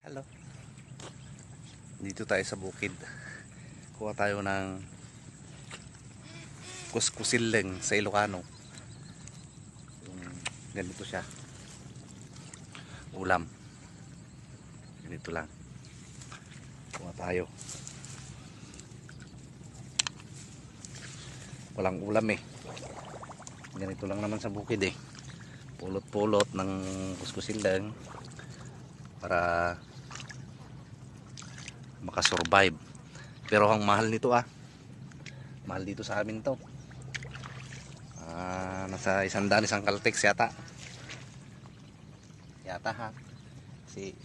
Hello. Dito tayo sa bukid. Kuha tayo ng kuskusileng sa Ilocano. Ganito siya. Ulam. Ganito lang. Kuha tayo. Walang ulam eh. Ganito lang naman sa bukid eh. Pulot-pulot ng kuskusileng para makasurvive. Pero ang mahal nito mahal dito sa amin to. Nasa 100 isang kaltex yata ha, kasi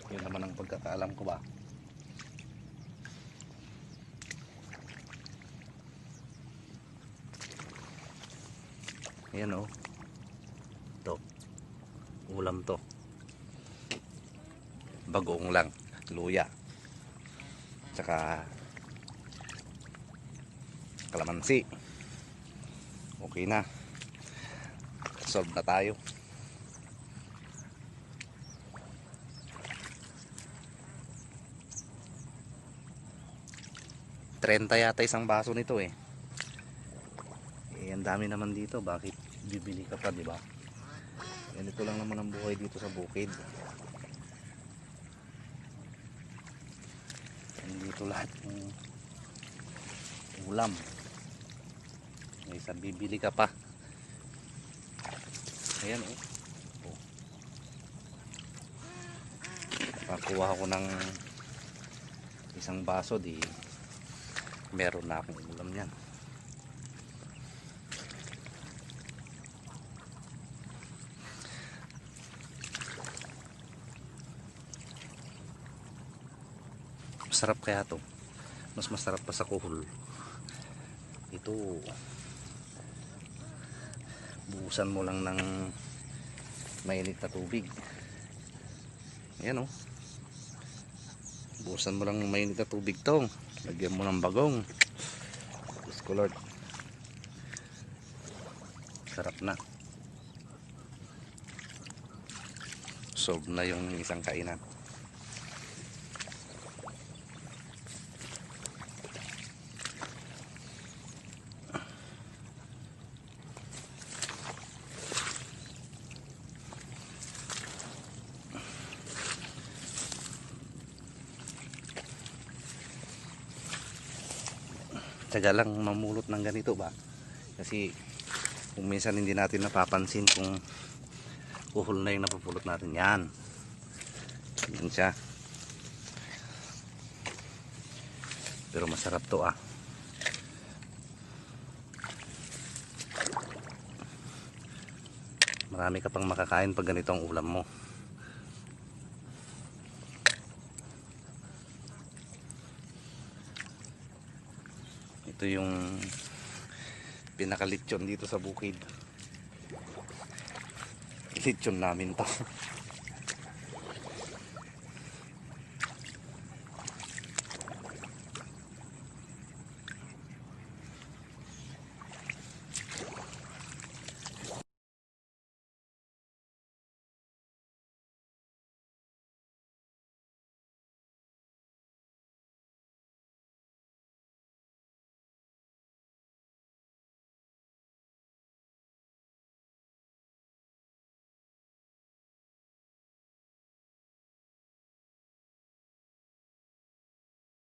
yun naman ang pagkakaalam ko ba. Ayan to ulam to, bagoong lang, luya tsaka kalamansi. Okay na, solve na tayo. $30 yata isang baso nito eh. Ang dami naman dito, bakit bibili ka pa, di ba? Ganito lang naman ang buhay dito sa bukid. Dito lahat ng ulam. May isa bibili ka pa. Ayan Nakakuha ko ng isang baso, di meron na akong ulam yan. Masarap kaya to, mas masarap pa sa kuhol ito. Buusan mo lang ng mainit na tubig. Ayan buusan mo lang ng mainit na tubig to, lagyan mo ng bagong. Diyos ko Lord, sarap na. Solve na yung isang kainan. Tsaga lang mamulot ng ganito ba, kasi kung minsan hindi natin napapansin kung kuhol na yung napupulot natin. Yan siya, pero masarap to marami ka pang makakain pag ganito ang ulam mo. Ito yung pinakalitson dito sa bukid. Litsyon namin to.